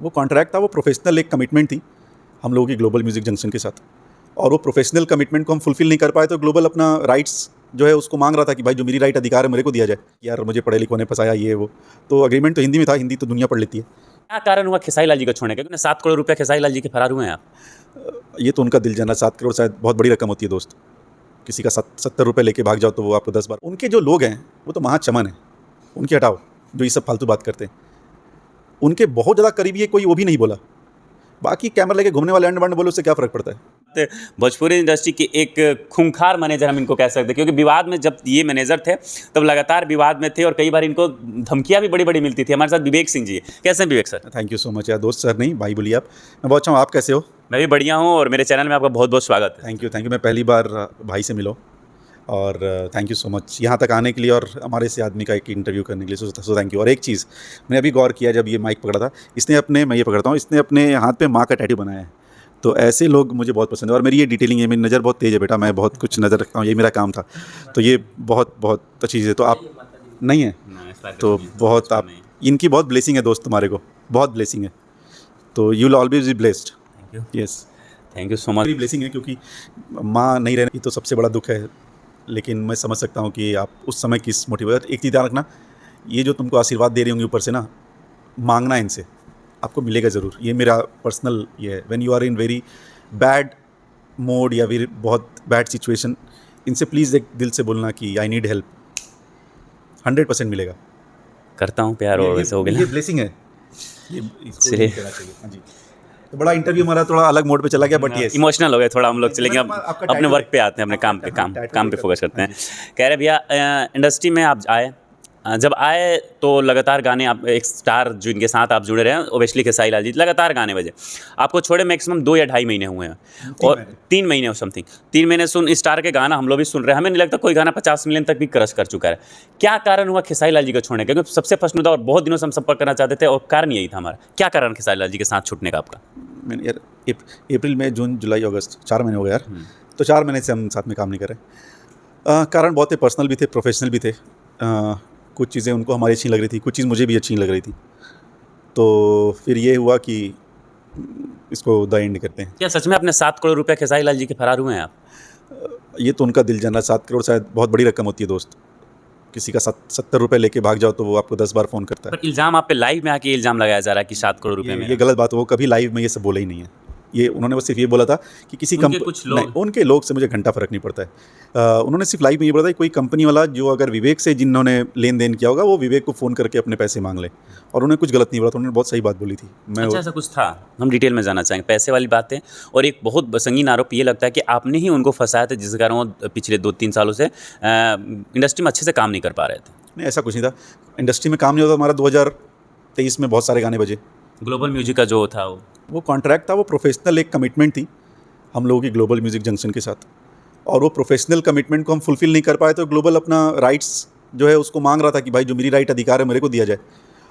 वो कॉन्ट्रैक्ट था, वो प्रोफेशनल एक कमिटमेंट थी हम लोगों की ग्लोबल म्यूज़िक जंक्शन के साथ। और वो प्रोफेशनल कमिटमेंट को हम फुलफ़िल नहीं कर पाए तो ग्लोबल अपना राइट्स जो है उसको मांग रहा था कि भाई जो मेरी राइट अधिकार है मेरे को दिया जाए। यार मुझे पढ़े लिखों ने फँसाया ये वो। तो एग्रीमेंट तो हिंदी में था, हिंदी तो दुनिया पढ़ लेती है। क्या कारण हुआ खेसारी लाल जी को छोड़ने का? क्योंकि 7 करोड़ रुपया खेसारी लाल जी के फरार हुए हैं आप। ये तो उनका दिल जाना, 7 करोड़ शायद बहुत बड़ी रकम होती है दोस्त। किसी का 70 रुपये लेके भाग जाओ तो वो आपको 10 बार। उनके जो लोग हैं वो तो महाचमन है, उनकी हटाओ जो ये सब फालतू बात करते हैं। उनके बहुत ज़्यादा करीबी है कोई, वो भी नहीं बोला। बाकी कैमरा लेके घूमने वाले अंड बंड बोले उससे क्या फ़र्क पड़ता है। भोजपुरी इंडस्ट्री के एक खूंखार मैनेजर हम इनको कह सकते हैं, क्योंकि विवाद में जब ये मैनेजर थे तब लगातार विवाद में थे और कई बार इनको धमकियां भी बड़ी बड़ी मिलती थी। हमारे साथ विवेक सिंह जी है। कैसे हैं Vivek sir? Thank you so much यार, दोस्त सर नहीं भाई बोलिए आप। मैं बहुत अच्छा हूँ, आप कैसे हो? मैं भी बढ़िया हूँ और मेरे चैनल में आपका बहुत बहुत स्वागत है। Thank you. मैं पहली बार भाई से मिलो और थैंक यू सो मच यहाँ तक आने के लिए और हमारे से आदमी का एक इंटरव्यू करने के लिए। So thank you. और एक चीज़ मैंने अभी गौर किया जब ये माइक पकड़ा था, मैं ये पकड़ता हूँ, इसने अपने हाथ पे माँ का टैटू बनाया है। तो ऐसे लोग मुझे बहुत पसंद है। और मेरी ये डिटेलिंग है, मेरी नज़र बहुत तेज़ है बेटा, मैं बहुत कुछ नज़र रखता हूँ, ये मेरा काम था। तो ये बहुत बहुत अच्छी चीज़ है। तो आप नहीं है तो बहुत आप इनकी बहुत ब्लेसिंग है दोस्त, तुम्हारे को बहुत ब्लेसिंग है। तो you will always be blessed. Thank you. Yes, thank you so much. मेरी ब्लेसिंग है क्योंकि माँ नहीं रहना ये तो सबसे बड़ा दुख है। लेकिन मैं समझ सकता हूँ कि आप उस समय किस मोटिवेट। एक चीज़ ध्यान रखना, ये जो तुमको आशीर्वाद दे रही होंगी ऊपर से ना, मांगना इनसे, आपको मिलेगा ज़रूर। ये मेरा पर्सनल ये है। When you are in very bad mood या फिर बहुत बैड सिचुएशन, इनसे प्लीज़ एक दिल से बोलना कि आई नीड हेल्प, 100% मिलेगा। करता हूँ प्यार और वैसे हो गया। ये ब्लेसिंग है, ये इसको चलिए। नहीं कहना चाहिए। हाँ जी। तो बड़ा इंटरव्यू हमारा थोड़ा अलग मोड पे चला गया, बट ये इमोशनल हो गए थोड़ा हम लोग। चलेंगे अब आपका अपने tattoo वर्क पे है। आते हैं, अपने काम पे काम पे फोकस करते हाँ हैं। कह रहे भैया इंडस्ट्री में आप आए, जब आए तो लगातार गाने, आप एक स्टार जो इनके साथ आप जुड़े रहे हैं ओबेस्ली खेसारी लाल जी, लगातार गाने बजे। आपको छोड़े मैक्सिमम 2 या ढाई महीने हुए हैं और 3 महीने हो समथिंग। 3 महीने सुन स्टार के गाना हम लोग भी सुन रहे हैं, हमें नहीं लगता कोई गाना 50 मिलियन तक भी क्रश कर चुका है। क्या कारण हुआ खेसारी लाल जी को छोड़ने का? क्योंकि सबसे फर्स्ट मुद्दा और बहुत दिनों से हम संपर्क करना चाहते थे और कारण यही था हमारा। क्या कारण खेसारी लाल जी के साथ छूटने का आपका? मैंने यार अप्रैल मई जून जुलाई अगस्त 4 महीने हो गए यार। तो 4 महीने से हम साथ में काम नहीं कर रहे। कारण बहुत थे, पर्सनल भी थे, प्रोफेशनल भी थे। कुछ चीज़ें उनको हमारी अच्छी लग रही थी, कुछ चीज़ मुझे भी अच्छी नहीं लग रही थी। तो फिर ये हुआ कि इसको द एंड करते हैं। क्या सच में अपने 7 करोड़ रुपया खेसारी लाल जी के फरार हुए हैं आप? ये तो उनका दिल जाना, 7 करोड़ शायद बहुत बड़ी रकम होती है दोस्त। किसी का 70 रुपये लेके भाग जाओ तो वो आपको 10 बार फ़ोन करता है। पर इल्ज़ाम आप पे लाइव में आके इल्ज़ाम लगाया जा रहा है कि 7 करोड़ रुपए में। ये गलत बात है, वो कभी लाइव में ये सब बोला ही नहीं है। ये उन्होंने बस सिर्फ ये बोला था कि किसी कुछ लोग- नहीं, उनके लोग से मुझे घंटा फ़र्क नहीं पड़ता है। उन्होंने सिर्फ लाइव में ये बोला था कि कोई कंपनी वाला जो अगर विवेक से जिन्होंने लेन देन किया होगा वो विवेक को फ़ोन करके अपने पैसे मांग ले। और उन्होंने कुछ गलत नहीं बोला था, उन्होंने बहुत सही बात बोली थी। मैं अच्छा, ऐसा कुछ था? हम डिटेल में जानना चाहेंगे पैसे वाली बातें। और एक बहुत संगीन आरोप ये लगता है कि आपने ही उनको फंसाया था, जिस कारण वो पिछले 2-3 सालों से इंडस्ट्री में अच्छे से काम नहीं कर पा रहे थे। नहीं, ऐसा कुछ नहीं था। इंडस्ट्री में काम नहीं होता। हमारा 2023 में बहुत सारे गाने बजे। ग्लोबल म्यूजिक का जो था वो कॉन्ट्रैक्ट था, वो प्रोफेशनल एक कमिटमेंट थी हम लोगों की ग्लोबल म्यूज़िक जंक्शन के साथ। और वो प्रोफेशनल कमिटमेंट को हम फुलफ़िल नहीं कर पाए तो ग्लोबल अपना राइट्स जो है उसको मांग रहा था कि भाई जो मेरी राइट अधिकार है मेरे को दिया जाए।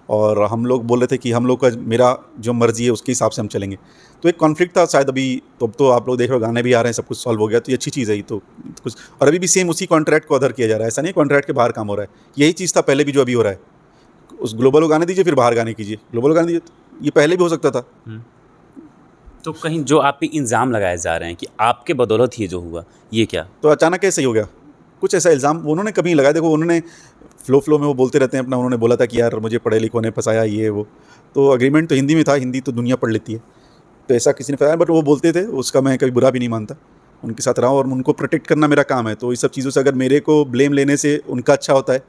और हम लोग बोल रहे थे कि हम लोग का मेरा जो मर्ज़ी है उसके हिसाब से हम चलेंगे। तो एक कॉन्फ्लिक्ट था शायद। अभी तो आप लोग देख रहे हो गाने भी आ रहे हैं, सब कुछ सॉल्व हो गया, तो ये अच्छी चीज़ है। ये तो कुछ और अभी भी सेम उसी कॉन्ट्रैक्ट को अदर किया जा रहा है। ऐसा नहीं कॉन्ट्रैक्ट के बाहर काम हो रहा है। यही चीज़ था पहले भी जो अभी हो रहा है। उस ग्लोबल को गाने दीजिए फिर बाहर गाने कीजिए, ग्लोबल को गाने दीजिए। ये पहले भी हो सकता था। तो कहीं जो आप पे इल्ज़ाम लगाए जा रहे हैं कि आपके बदौलत ये जो हुआ, ये क्या? तो अचानक कैसे हो गया? कुछ ऐसा इल्ज़ाम उन्होंने कभी नहीं लगाया। देखो उन्होंने फ्लो में वो बोलते रहते हैं अपना। उन्होंने बोला था कि यार मुझे पढ़े लिखों ने फंसाया ये वो। तो एग्रीमेंट तो हिंदी में था, हिंदी तो दुनिया पढ़ लेती है। तो ऐसा किसी ने फंसाया, बट वो बोलते थे, उसका मैं कभी बुरा भी नहीं मानता। उनके साथ रहा हूँ और उनको प्रोटेक्ट करना मेरा काम है। तो इस सब चीज़ों से अगर मेरे को ब्लेम लेने से उनका अच्छा होता है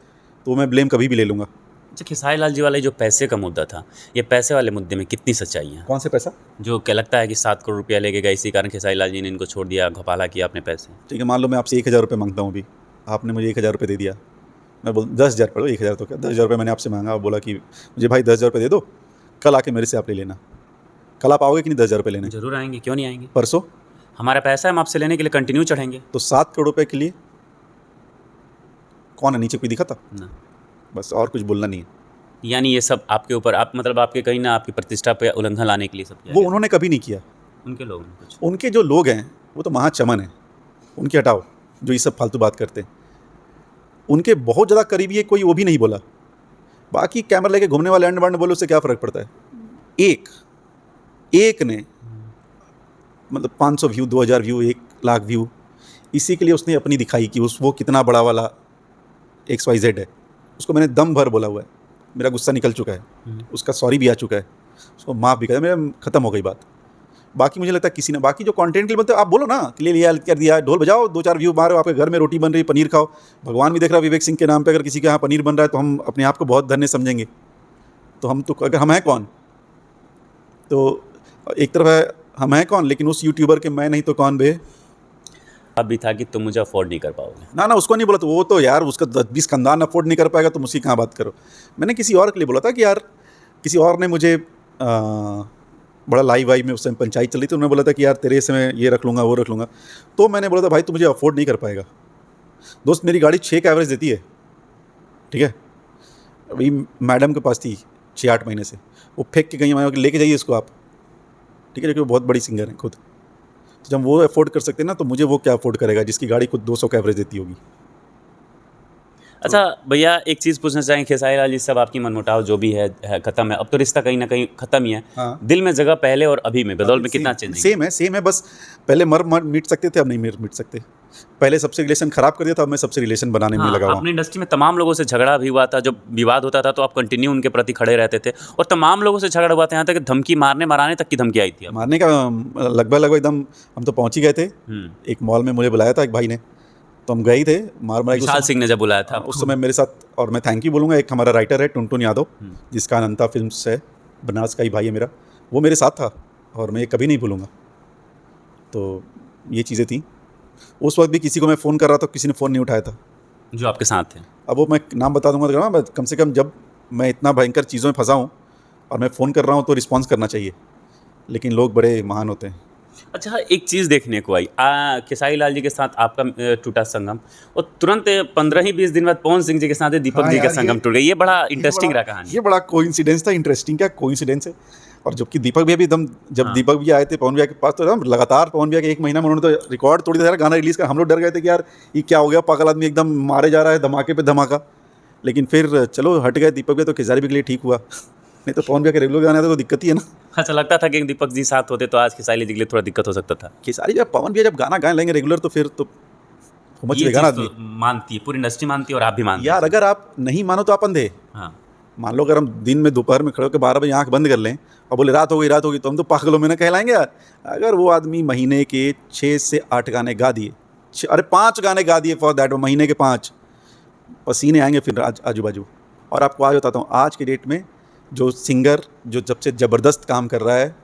तो मैं ब्लेम कभी भी ले लूँगा। अच्छा, खेसारी लाल जी वाला जो पैसे का मुद्दा था, ये पैसे वाले मुद्दे में कितनी सच्चाई है? कौन से पैसा? जो क्या लगता है कि 7 करोड़ रुपया लेके गए, इसी कारण खेसारी लाल जी ने इनको छोड़ दिया, घोटाला किया अपने पैसे। ठीक है, मान लो मैं आपसे 1000 रुपये मांगता हूँ अभी, आपने मुझे 1000 रुपये दे दिया। मैं बोल 10,000 पढ़ो, 1000 तो क्या, 10,000 रुपये मैंने आपसे मांगा और बोला कि मुझे भाई 10,000 रुपये दे दो, कल आके मेरे से आप ले लेना। कल आप आओगे कि नहीं 10,000 रुपये लेने? जरूर आएंगे, क्यों नहीं आएंगे? परसों? हमारा पैसा है, हम आपसे लेने के लिए कंटिन्यू चढ़ेंगे। तो 7 करोड़ रुपये के लिए कौन है नीचे, कोई दिखा था? ना। बस और कुछ बोलना नहीं है। यानी ये सब आपके ऊपर, आप मतलब आपके कहीं ना आपकी प्रतिष्ठा पे उल्लंघन लाने के लिए सब किया वो गया। उन्होंने कभी नहीं किया। उनके लोगों ने कुछ। उनके जो लोग हैं वो तो महाचमन है, उनकी हटाओ जो ये सब फालतू बात करते हैं। उनके बहुत ज़्यादा करीबी है कोई, वो भी नहीं बोला। बाकी कैमरा लेके घूमने वाले अंड बंड बोले उससे क्या फ़र्क पड़ता है। एक एक ने मतलब 500 व्यू, 2000 व्यू, 1 लाख व्यू, इसी के लिए उसने अपनी दिखाई कि वो कितना बड़ा वाला XYZ है। उसको मैंने दम भर बोला हुआ है, मेरा गुस्सा निकल चुका है, उसका सॉरी भी आ चुका है, उसको माफ़ भी कर, मेरा ख़त्म हो गई बात। बाकी मुझे लगता है किसी ने, बाकी जो कंटेंट के लिए बोलते हो आप बोलो ना, कि ले लिया कर दिया, ढोल बजाओ, 2-4 व्यू मारो, आपके घर में रोटी बन रही, पनीर खाओ, भगवान भी देख रहा है विवेक सिंह के नाम पे अगर किसी के यहाँ पनीर बन रहा है तो हम अपने आप को बहुत धन्य समझेंगे। तो हम तो अगर हम हैं कौन, तो एक तरफ है हम हैं कौन, लेकिन उस यूट्यूबर के मैं नहीं तो कौन बे। अब भी था कि तुम मुझे अफोर्ड नहीं कर पाओगे। ना उसको नहीं बोला, तो वो तो यार उसका 10-20 खानदान अफोर्ड नहीं कर पाएगा, तुम उसकी कहाँ बात करो। मैंने किसी और के लिए बोला था कि यार किसी और ने मुझे बड़ा लाइव वाइव में उस टाइम पंचायत चल रही थी, उन्होंने बोला था कि यार तेरे से मैं ये रख लूँगा वो रख लूँगा, तो मैंने बोला था भाई तू मुझे अफोर्ड नहीं कर पाएगा। दोस्त मेरी गाड़ी 6 का एवरेज देती है, ठीक है, अभी मैडम के पास थी 6-8 महीने से, वो फेंक के गई, मैं लेके जाइए इसको आप, ठीक है, क्योंकि वो बहुत बड़ी सिंगर हैं खुद। तो जब वो अफोर्ड कर सकते हैं ना, तो मुझे वो क्या अफोर्ड करेगा जिसकी गाड़ी खुद 200 का एवरेज देती होगी। अच्छा भैया, एक चीज़ पूछना चाहेंगे, खेसारी लाल जी सब आपकी मनमुटाव जो भी है ख़त्म है, अब तो रिश्ता कहीं ना कहीं ख़त्म ही है। हाँ। दिल में जगह पहले और अभी में बदौल में कितना चेंज सेम है, बस पहले मर मिट सकते थे, अब नहीं मिट सकते। पहले सबसे रिलेशन खराब कर दिया था, अब मैं सबसे रिलेशन बनाने में लगा हुआ हूँ। अपनी इंडस्ट्री में तमाम लोगों से झगड़ा भी हुआ था, जब विवाद होता था तो आप कंटिन्यू उनके प्रति खड़े रहते थे, और तमाम लोगों से झगड़ा हुआ था, यहाँ तक कि धमकी मराने तक की धमकी आई थी अब। मारने का लगभग एकदम हम तो पहुँच ही गए थे। एक मॉल में मुझे बुलाया था एक भाई ने, तो हम गए ही थे, मार विशाल सिंह ने जब बुलाया था उस समय मेरे साथ, और मैं थैंक यू बोलूँगा, एक हमारा राइटर है टुनटुन यादव, जिसका अनंता फिल्म्स है, बनारस का ही भाई है मेरा, वो मेरे साथ था और मैं ये कभी नहीं भूलूँगा। तो ये चीज़ें थी। उस वक्त भी किसी को मैं फ़ोन कर रहा था, किसी ने फ़ोन नहीं उठाया था जो आपके साथ थे। अब वो मैं नाम बता दूंगा तो कम से कम जब मैं इतना भयंकर चीज़ों में फंसा हूँ और मैं फ़ोन कर रहा हूँ तो रिस्पॉन्स करना चाहिए, लेकिन लोग बड़े महान होते हैं। अच्छा, एक चीज़ देखने को आई, खेसारी लाल जी के साथ आपका टूटा संगम, और तुरंत 15 ही 20 दिन बाद पवन सिंह जी के साथ दीपक जी का संगम टूट गया। ये बड़ा इंटरेस्टिंग रहा कहानी। ये बड़ा कोइंसिडेंस था, इंटरेस्टिंग क्या कोइंसिडेंस है। और जबकि दीपक भैया भी एकदम, जब दीपक भैया आए थे पवन भैया के पास, तो एकदम लगातार पवन भैया के 1 महीना में उन्होंने तो रिकॉर्ड तोड़ दिया था, गाना रिलीज़ कर। हम लोग डर गए थे कि यार ये क्या हो गया, पागल आदमी एकदम मारे जा रहा है, धमाके पे धमाका। लेकिन फिर चलो हट गए दीपक भैया, तो खेसारी भी के लिए ठीक हुआ। नहीं तो पवन भैया के रेगुलर गाने तो दिक्कत ही है ना। अच्छा, लगता था कि दीपक जी साथ होते तो आज खेसारी जी के लिए थोड़ा दिक्कत हो सकता था। खेसारी जब पवन भैया जब गाना गाए लेंगे रेगुलर, तो फिर तो मच ये लेगा ना चीज़ आदमी। तो मानती है, पूरी इंडस्ट्री मानती है और आप भी मानते हैं। यार अगर आप नहीं मानो तो आप अंधे। हाँ, मान लो अगर हम दिन में दोपहर में खड़े होकर 12 बजे आंख बंद कर लें और बोले रात हो गई, तो हम तो पागलों में ना कहलाएंगे यार। अगर वो आदमी महीने के 6 से 8 गाने गा दिए, अरे 5 गाने गा दिए फॉर दैट, महीने के 5, पसीने आएंगे फिर आजू बाजू। और आपको आज बताता हूँ, आज के डेट में जो सिंगर जो जब से ज़बरदस्त काम कर रहा है,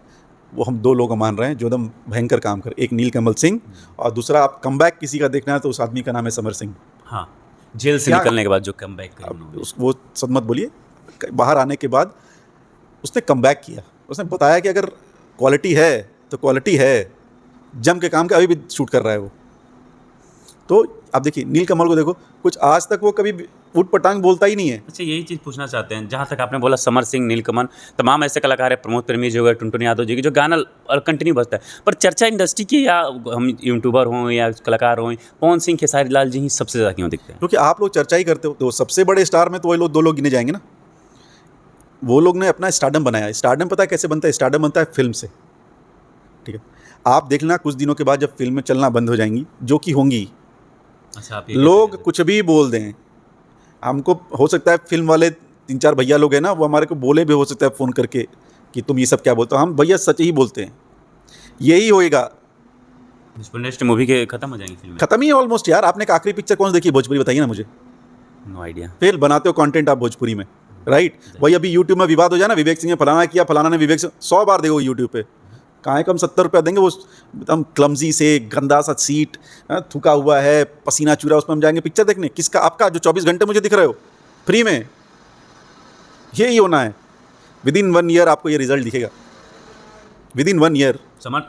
वो हम 2 लोग मान रहे हैं जो एकदम भयंकर काम कर, एक नीलकमल सिंह और दूसरा आप कमबैक किसी का देखना है तो उस आदमी का नाम है समर सिंह। हाँ, जेल से निकलने के बाद जो कमबैक किया उन्होंने। वो सब मत बोलिए, बाहर आने के बाद उसने कमबैक किया, उसने बताया कि अगर क्वालिटी है तो क्वालिटी है, जम के काम का अभी भी शूट कर रहा है वो। तो आप देखिए नीलकमल को देखो, कुछ आज तक वो कभी उठ पटांग बोलता ही नहीं है। अच्छा, यही चीज़ पूछना चाहते हैं, जहाँ तक आपने बोला समर सिंह, नीलकमल, तमाम ऐसे कलाकार हैं, प्रमोद प्रेमी जी हो गए, टुनटुन यादव जी की, जो गाना कंटिन्यू बजता है, पर चर्चा इंडस्ट्री की, या हम यूट्यूबर हों या कलाकार हों, पवन सिंह, खेसारी लाल जी ही सबसे ज़्यादा क्यों दिखते हैं? क्योंकि आप लोग चर्चा ही करते हो, तो सबसे बड़े स्टार में तो वही लोग 2 लोग गिने जाएंगे ना। वो लोग ने अपना स्टारडम बनाया। स्टारडम पता है कैसे बनता है? स्टारडम बनता है फिल्म से, ठीक है। आप देखना कुछ दिनों के बाद जब फिल्में चलना बंद हो जाएंगी, जो कि होंगी, अच्छा, आप लोग कुछ भी बोल दें, हमको हो सकता है फिल्म वाले 3-4 भैया लोग हैं ना, वो हमारे को बोले भी हो सकता है फ़ोन करके कि तुम ये सब क्या बोलते हो। हम भैया सच ही बोलते हैं, यही होएगा। इंडस्ट्री मूवी के खत्म हो जाएंगी फिल्में? खत्म ही है ऑलमोस्ट यार। आपने आखिरी पिक्चर कौन सी देखी भोजपुरी, बताइए ना मुझे। No idea. फिर बनाते हो कंटेंट आप भोजपुरी में, राइट? वही अभी यूट्यूब में विवाद हो जाए ना, विवेक सिंह ने फलाना किया, फलाना ने विवेक सिंह, 100 बार देखो यूट्यूब पे, कहाँ कम 70 रुपया देंगे, वो एकदम क्लमजी से गंदा सा सीट, थूका हुआ है, पसीना चूरा, उसमें हम जाएंगे पिक्चर देखने? किसका? आपका जो 24 घंटे मुझे दिख रहे हो फ्री में। यही होना है। विदिन 1 ईयर आपको ये रिजल्ट दिखेगा, विदिन 1 ईयर। समझ